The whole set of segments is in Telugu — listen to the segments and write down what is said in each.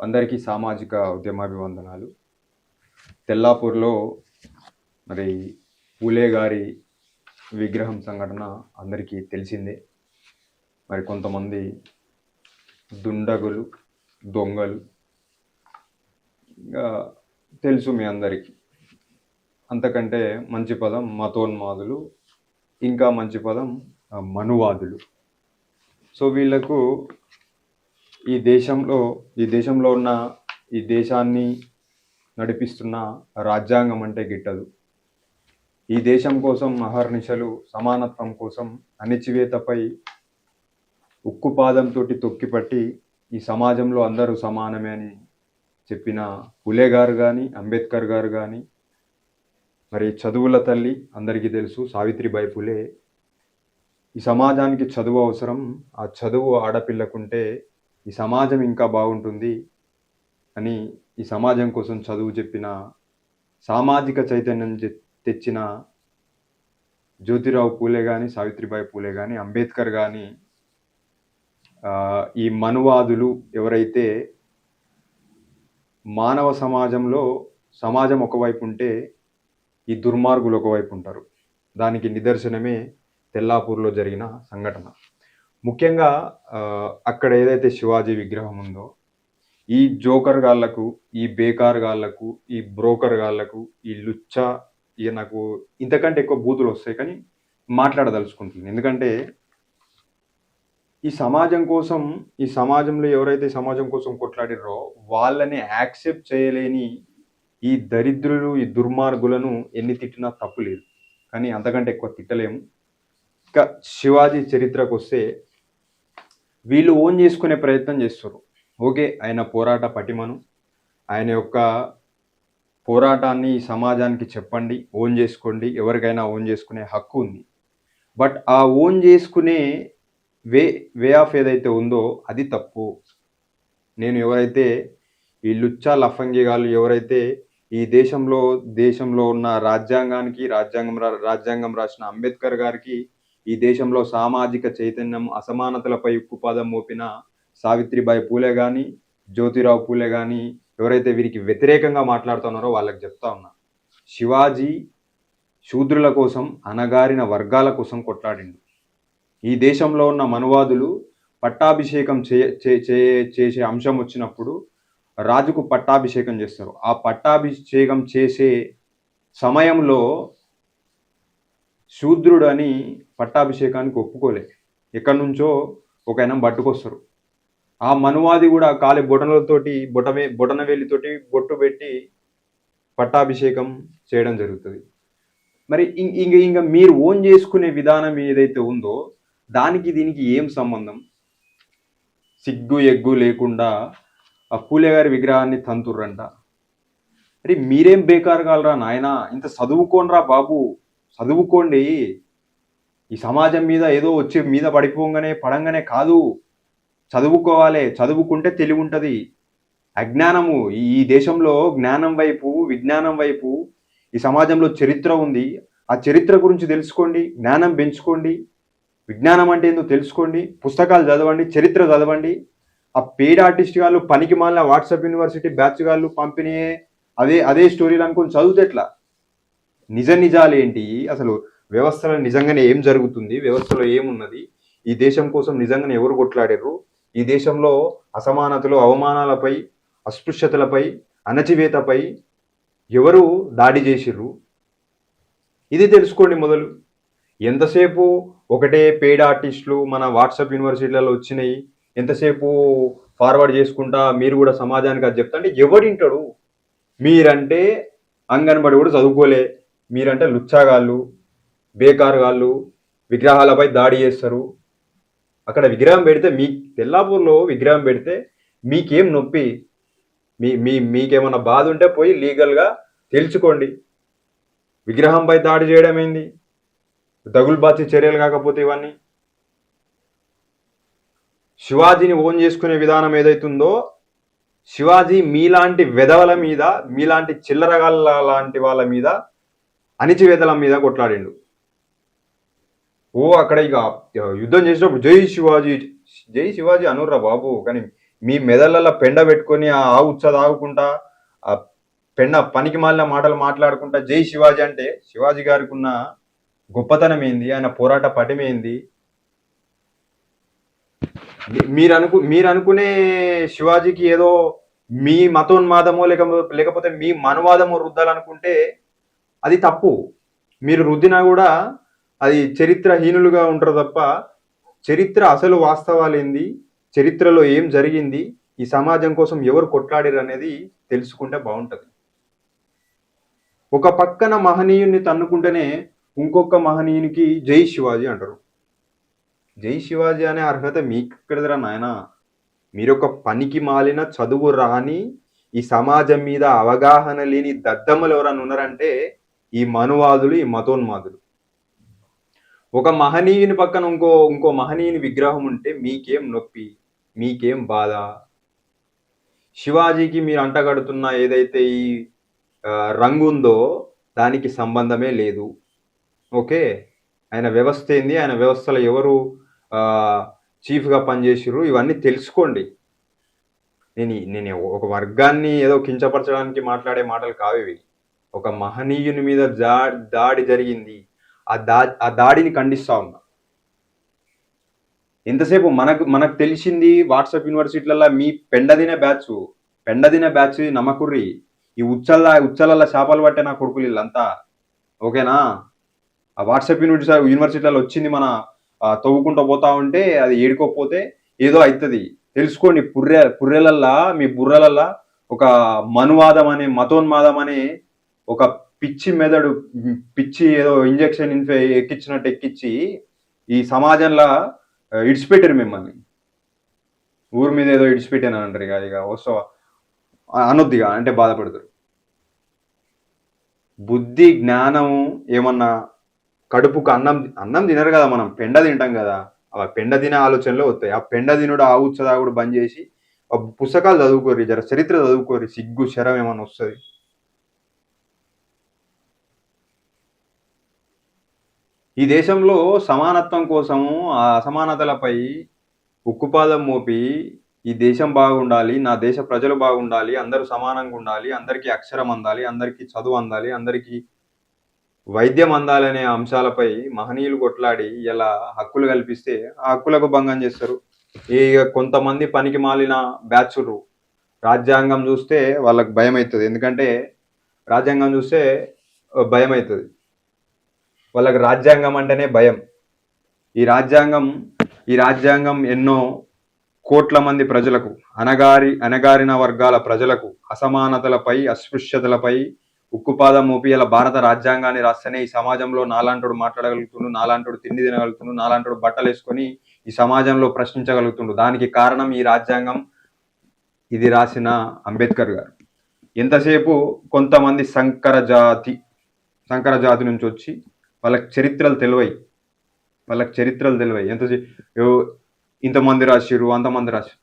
అందరికీ సామాజిక ఉద్యమాభివందనాలు. తెల్లాపూర్‌లో మరి పూలే గారి విగ్రహం సంఘటన అందరికీ తెలిసిందే. మరి కొంతమంది దుండగులు, దొంగలు ఇంకా తెలుసు మీ అందరికీ. అంతకంటే మంచి పదం మతోన్మాదులు, ఇంకా మంచి పదం మనువాదులు. సో వీళ్ళకు ఈ దేశంలో ఉన్న ఈ దేశాన్ని నడిపిస్తున్న రాజ్యాంగం అంటే గిట్టదు. ఈ దేశం కోసం అహర్నిశలు సమానత్వం కోసం అణిచివేతపై ఉక్కుపాదంతో తొక్కిపట్టి ఈ సమాజంలో అందరూ సమానమే అని చెప్పిన పులే గారు కానీ, అంబేద్కర్ గారు కానీ, మరి చదువుల తల్లి అందరికీ తెలుసు సావిత్రిబాయి పులే. ఈ సమాజానికి చదువు అవసరం, ఆ చదువు ఆడపిల్లకుంటే ఈ సమాజం ఇంకా బాగుంటుంది అని ఈ సమాజం కోసం చదువు చెప్పిన, సామాజిక చైతన్యం తెచ్చిన జ్యోతిరావు పూలే కానీ, సావిత్రిబాయి పూలే కానీ, అంబేద్కర్ కానీ, ఈ మనువాదులు ఎవరైతే మానవ సమాజం ఒకవైపు ఉంటే ఈ దుర్మార్గులు ఒకవైపు ఉంటారు. దానికి నిదర్శనమే తెల్లాపూర్లో జరిగిన సంఘటన. ముఖ్యంగా అక్కడ ఏదైతే శివాజీ విగ్రహం ఉందో, ఈ జోకర్ గాళ్లకు, ఈ బేకార్ గాళ్లకు, ఈ బ్రోకర్ గాళ్లకు, ఈ లుచ్చా, ఇక నాకు ఇంతకంటే ఎక్కువ బూతులు వస్తాయి కానీ మాట్లాడదలుచుకుంటుంది. ఎందుకంటే ఈ సమాజంలో ఎవరైతే సమాజం కోసం కొట్లాడిరో వాళ్ళని యాక్సెప్ట్ చేయలేని ఈ దరిద్రులు, ఈ దుర్మార్గులను ఎన్ని తిట్టినా తప్పు లేదు. కానీ అంతకంటే ఎక్కువ తిట్టలేము. ఇక శివాజీ చరిత్రకు వస్తే వీళ్ళు ఓన్ చేసుకునే ప్రయత్నం చేస్తారు. ఓకే, ఆయన పోరాట పటిమను, ఆయన యొక్క పోరాటాన్ని సమాజానికి చెప్పండి, ఓన్ చేసుకోండి, ఎవరికైనా ఓన్ చేసుకునే హక్కు ఉంది. బట్ ఆ ఓన్ చేసుకునే వే ఆఫ్ ఏదైతే ఉందో అది తప్పు. నేను ఎవరైతే ఈ లుచ్చా లఫంగిగాళ్ళు ఎవరైతే ఈ దేశంలో ఉన్న రాజ్యాంగం రాసిన అంబేద్కర్ గారికి, ఈ దేశంలో సామాజిక చైతన్యం అసమానతలపై ఉక్కుపాదం మోపిన సావిత్రిబాయి పూలే కానీ, జ్యోతిరావు పూలే కానీ ఎవరైతే వీరికి వ్యతిరేకంగా మాట్లాడుతున్నారో వాళ్ళకి చెప్తా ఉన్నా, శివాజీ శూద్రుల కోసం, అణగారిన వర్గాల కోసం కొట్లాడిండు. ఈ దేశంలో ఉన్న మనువాదులు పట్టాభిషేకం చేసే అంశం వచ్చినప్పుడు రాజుకు పట్టాభిషేకం చేస్తారు. ఆ పట్టాభిషేకం చేసే సమయంలో శూద్రుడు అని పట్టాభిషేకానికి ఒప్పుకోలే. ఎక్కడి నుంచో ఒక ఆయన పట్టుకొస్తారు. ఆ మనువాది కూడా కాలి బొటనవేలితోటి బొట్టు పెట్టి పట్టాభిషేకం చేయడం జరుగుతుంది. మరి ఇంకా మీరు ఓన్ చేసుకునే విధానం ఏదైతే ఉందో దానికి దీనికి ఏం సంబంధం? సిగ్గు ఎగ్గు లేకుండా ఆ పూలే గారి విగ్రహాన్ని తంతుర్రంట. అరే మీరేం బేకారు కాలరా నాయన, ఇంత చదువుకోనరా బాబు, చదువుకోండి. ఈ సమాజం మీద ఏదో వచ్చి మీద పడంగానే కాదు, చదువుకోవాలి. చదువుకుంటే తెలివి ఉంటుంది. అజ్ఞానము, ఈ దేశంలో జ్ఞానం వైపు, విజ్ఞానం వైపు ఈ సమాజంలో చరిత్ర ఉంది. ఆ చరిత్ర గురించి తెలుసుకోండి, జ్ఞానం పెంచుకోండి. విజ్ఞానం అంటే ఏందో తెలుసుకోండి, పుస్తకాలు చదవండి, చరిత్ర చదవండి. ఆ పెయిడ్ ఆర్టిస్ట్ గాళ్ళు, పనికి మాలిన వాట్సాప్ యూనివర్సిటీ బ్యాచ్ గాళ్ళు పంపిణీ అదే స్టోరీలు అనుకుని చదివితే ఎట్లా? నిజాలు ఏంటి, అసలు వ్యవస్థలో నిజంగానే ఏం జరుగుతుంది, వ్యవస్థలో ఏమున్నది, ఈ దేశం కోసం నిజంగానే ఎవరు కొట్లాడారు, ఈ దేశంలో అసమానతలు, అవమానాలపై, అస్పృశ్యతలపై, అణచివేతపై ఎవరు దాడి చేసిర్రు, ఇది తెలుసుకోండి మొదలు. ఎంతసేపు ఒకటే పెయిడ్ ఆర్టిస్టులు మన వాట్సాప్ యూనివర్సిటీలలో వచ్చినాయి, ఎంతసేపు ఫార్వర్డ్ చేసుకుంటా మీరు కూడా సమాజానికి అది చెప్తా అంటే ఎవడింటాడు? మీరంటే అంగన్వాడి కూడా చదువుకోలే, మీరంటే లుచ్చాగాళ్ళు, బేకారుగాళ్ళు, విగ్రహాలపై దాడి చేస్తారు. అక్కడ విగ్రహం పెడితే తెల్లాపూర్లో విగ్రహం పెడితే మీకేం నొప్పి? మీకేమన్నా బాధ ఉంటే పోయి లీగల్గా తెలుసుకోండి. విగ్రహంపై దాడి చేయడం ఏంది? దగులుబాచి చర్యలు కాకపోతే ఇవన్నీ. శివాజీని ఓన్ చేసుకునే విధానం ఏదైతుందో, శివాజీ మీలాంటి వెధవల మీద, మీలాంటి చిల్లరగాళ్ళ లాంటి వాళ్ళ మీద, అణిచివేతల మీద కొట్లాడిండు. అక్కడ ఇక యుద్ధం చేసినప్పుడు జై శివాజీ అనుర్రా బాబు, కానీ మీ మెదళ్ళలో పెండ పెట్టుకొని ఆ ఉచ్చ తాగుకుంటా ఆ పెండ పనికి మాలిన మాటలు మాట్లాడుకుంటా జై శివాజీ అంటే శివాజీ గారికి ఉన్న గొప్పతనం ఏంది, ఆయన పోరాట పటిమేంది? మీరు అనుకునే శివాజీకి ఏదో మీ మతోన్మాదమో లేకపోతే మీ మనువాదమో రుద్దాలనుకుంటే అది తప్పు. మీరు రుద్దినా కూడా అది చరిత్రహీనులుగా ఉంటారు తప్ప చరిత్ర అసలు వాస్తవాలు ఏంది, చరిత్రలో ఏం జరిగింది, ఈ సమాజం కోసం ఎవరు కొట్లాడారు అనేది తెలుసుకుంటే బాగుంటుంది. ఒక పక్కన మహనీయుని తన్నుకుంటేనే ఇంకొక మహనీయునికి జై శివాజీ అంటారు. జై శివాజీ అనే అర్హత మీకు ఎక్కడిదిరా నాయన? మీరు ఒక పనికి మాలిన చదువు రాని ఈ సమాజం మీద అవగాహన లేని దద్దమ్మలు ఎవరన్నా ఉన్నారంటే ఈ మనువాదులు, ఈ మతోన్మాదులు. ఒక మహనీయుని పక్కన ఇంకో మహనీయుని విగ్రహం ఉంటే మీకేం నొప్పి, మీకేం బాధ? శివాజీకి మీరు అంటగడుతున్న ఏదైతే ఈ రంగు ఉందో దానికి సంబంధమే లేదు. ఓకే, ఆయన వ్యవస్థ ఏంది, ఆయన వ్యవస్థలో ఎవరు చీఫ్గా పనిచేసిర్రు, ఇవన్నీ తెలుసుకోండి. నేను ఒక వర్గాన్ని ఏదో కించపరచడానికి మాట్లాడే మాటలు కావు ఇవి. ఒక మహనీయుని మీద దాడి జరిగింది, ఆ దాడిని ఖండిస్తా ఉన్నా. ఎంతసేపు మనకు తెలిసింది వాట్సాప్ యూనివర్సిటీలలో మీ పెండదిన బ్యాచ్ నమ్మకుర్రి. ఈ ఉచ్చలల్ల చేపలు పట్టే నా కొడుకులు వీళ్ళంతా. ఓకేనా? ఆ వాట్సాప్ యూనివర్సిటీలలో వచ్చింది మన తవ్వుకుంటూ పోతా ఉంటే అది ఏడుకోకపోతే ఏదో అవుతుంది. తెలుసుకోండి. పుర్రెలల్లా మీ బుర్రలల్లా ఒక మనువాదం అనే మతోన్మాదం అనే ఒక పిచ్చి మెదడు, పిచ్చి ఏదో ఇంజెక్షన్ ఎక్కించినట్టు ఎక్కించి ఈ సమాజంలో ఇడిచిపెట్టారు మిమ్మల్ని. ఊరి మీద ఏదో ఇడిచిపెట్టాను అంటారు ఇక వస్తా అనొద్దిగా అంటే బాధపడతారు. బుద్ధి జ్ఞానం ఏమన్నా కడుపుకు అన్నం తినరు కదా, మనం పెండ తింటాం కదా, ఆ పెండ తినే ఆలోచనలో వస్తాయి. ఆ పెండ తినుడు, ఆ ఉచ్చదాగుడు బంద్ చేసి పుస్తకాలు చదువుకోరి, జర చరిత్ర చదువుకోరి, సిగ్గు శరం ఏమన్నా వస్తుంది. ఈ దేశంలో సమానత్వం కోసము ఆ అసమానతలపై ఉక్కుపాదం మోపి ఈ దేశం బాగుండాలి, నా దేశ ప్రజలు బాగుండాలి, అందరూ సమానంగా ఉండాలి, అందరికీ అక్షరం అందాలి, అందరికీ చదువు అందాలి, అందరికీ వైద్యం అందాలనే అంశాలపై మహనీయులు కొట్లాడి ఇలా హక్కులు కల్పిస్తే ఆ హక్కులకు భంగం చేస్తారు. కొంతమంది పనికి మాలిన బ్యాచులు రాజ్యాంగం చూస్తే వాళ్ళకి భయం అవుతుంది. ఎందుకంటే రాజ్యాంగం చూస్తే భయం అవుతుంది వాళ్ళకి. రాజ్యాంగం అంటేనే భయం. ఈ రాజ్యాంగం ఎన్నో కోట్ల మంది ప్రజలకు, అణగారిన వర్గాల ప్రజలకు అసమానతలపై, అస్పృశ్యతలపై ఉక్కుపాదం మోపి ఇలా భారత రాజ్యాంగాన్ని రాస్తేనే ఈ సమాజంలో నాలాంటోడు మాట్లాడగలుగుతుండు, నాలాంటోడు తిండి తినగలుగుతుండు, నాలాంటోడు బట్టలు వేసుకొని ఈ సమాజంలో ప్రశ్నించగలుగుతుండు. దానికి కారణం ఈ రాజ్యాంగం. ఇది రాసిన అంబేద్కర్ గారు. ఎంతసేపు కొంతమంది సంకర జాతి నుంచి వచ్చి వాళ్ళకి చరిత్రలు తెలివై ఎంతసేపు ఇంతమంది రాసిరు, అంతమంది రాసిరు.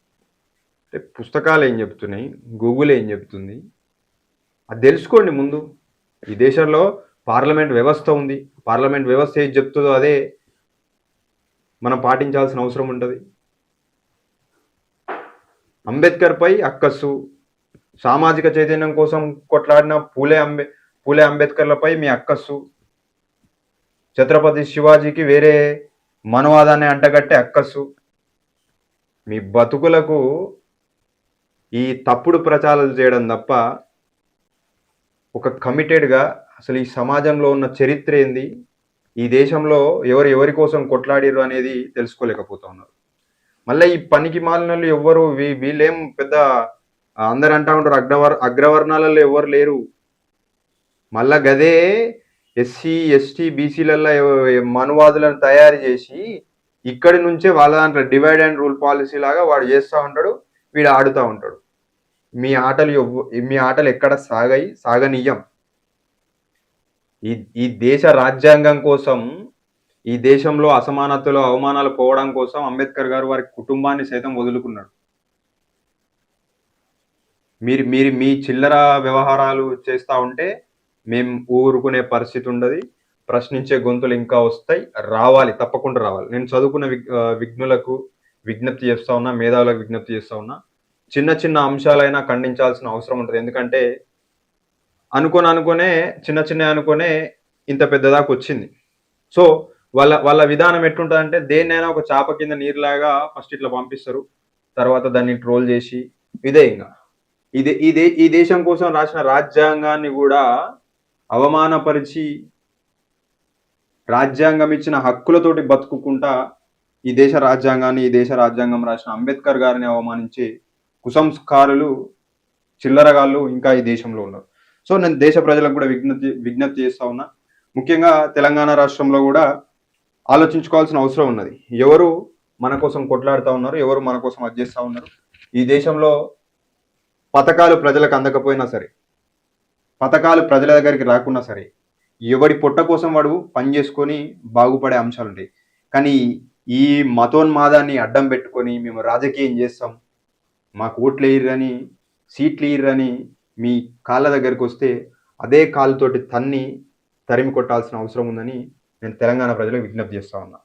అంటే పుస్తకాలు ఏం చెప్తున్నాయి, గూగుల్ ఏం చెప్తుంది, అది తెలుసుకోండి ముందు. ఈ దేశంలో పార్లమెంట్ వ్యవస్థ ఉంది. పార్లమెంట్ వ్యవస్థ ఏది చెప్తుందో అదే మనం పాటించాల్సిన అవసరం ఉంటుంది. అంబేద్కర్ పై అక్కస్సు, సామాజిక చైతన్యం కోసం కొట్లాడిన పూలే అంబేద్కర్లపై మీ అక్కస్సు, ఛత్రపతి శివాజీకి వేరే మనవాదాన్ని అంటగట్టే అక్కస్సు. మీ బతుకులకు ఈ తప్పుడు ప్రచారాలు చేయడం తప్ప ఒక కమిటెడ్గా అసలు ఈ సమాజంలో ఉన్న చరిత్ర ఏంది, ఈ దేశంలో ఎవరి కోసం కొట్లాడిరు అనేది తెలుసుకోలేకపోతా ఉన్నారు. మళ్ళీ ఈ పనికి మాలినలు ఎవ్వరు, వీళ్ళేం పెద్ద అందరు అంటా ఉంటారు అగ్రవర్ణాలలో ఎవరు లేరు. మళ్ళా గదే ఎస్సీ ఎస్టీ బీసీలలో మనువాదులను తయారు చేసి ఇక్కడి నుంచే వాళ్ళ దాంట్లో డివైడ్ అండ్ రూల్ పాలసీ లాగా వాడు చేస్తూ ఉంటాడు, వీడు ఆడుతూ ఉంటాడు. మీ ఆటలు ఎక్కడ సాగనీయం. ఈ దేశ రాజ్యాంగం కోసం, ఈ దేశంలో అసమానతలు అవమానాలు పోవడం కోసం అంబేద్కర్ గారు వారి కుటుంబాన్ని సైతం వదులుకున్నాడు. మీరు మీ చిల్లర వ్యవహారాలు చేస్తూ ఉంటే మేము ఊరుకునే పరిస్థితి ఉండదు. ప్రశ్నించే గొంతులు ఇంకా వస్తాయి, తప్పకుండా రావాలి. నేను చదువుకున్న విఘ్నులకు విజ్ఞప్తి చేస్తా ఉన్నా, మేధావులకు విజ్ఞప్తి చేస్తా ఉన్నా, చిన్న చిన్న అంశాలైనా ఖండించాల్సిన అవసరం ఉంటది. ఎందుకంటే అనుకోనే చిన్న చిన్నయి అనుకోనే ఇంత పెద్దదాకొచ్చింది. సో, వాళ్ళ విధానం ఎట్లుంటదంటే దేన్నైనా ఒక చాప కింద నీరులాగా ఫస్ట్ ఇట్లా పంపిస్తారు. తర్వాత దాన్ని ట్రోల్ జేసి ఇదే ఇంగ. ఈ దేశం కోసం రాసిన రాజ్యాంగాన్ని గూడా అవమానపరిచి, రాజ్యాంగం ఇచ్చిన హక్కులతోటి బతుకుకుంటా ఈ దేశ రాజ్యాంగం రాసిన అంబేద్కర్ గారిని అవమానించే కుసంస్కారులు, చిల్లరగాళ్ళు ఇంకా ఈ దేశంలో ఉన్నారు. సో, నేను దేశ ప్రజలకు గూడా విజ్ఞప్తి చేస్తా ఉన్నా. ముఖ్యంగా తెలంగాణ రాష్ట్రంలో గూడా ఆలోచించుకోవాల్సిన అవసరం ఉన్నది. ఎవరు మన కోసం కొట్లాడుతా ఉన్నారు? ఎవరు మన కోసం అది జేస్తా ఉన్నారు? ఈ దేశంలో పథకాలు ప్రజలకు అందకపోయినా సరే, పథకాలు ప్రజల దగ్గరికి రాకున్నా సరే, ఎవడి పొట్ట కోసం వాడు పని చేసుకొని బాగుపడే అంశాలుంటాయి. కానీ ఈ మతోన్మాదాన్ని అడ్డం పెట్టుకొని మేము రాజకీయం చేస్తాం, మాకు ఓట్లేయరని, సీట్లియ్యరని మీ కాళ్ళ దగ్గరికొస్తే అదే కాలుతోటి తరిమి కొట్టాల్సిన అవసరం ఉందని నేను తెలంగాణ ప్రజలకు విజ్ఞప్తి చేస్తా ఉన్నా.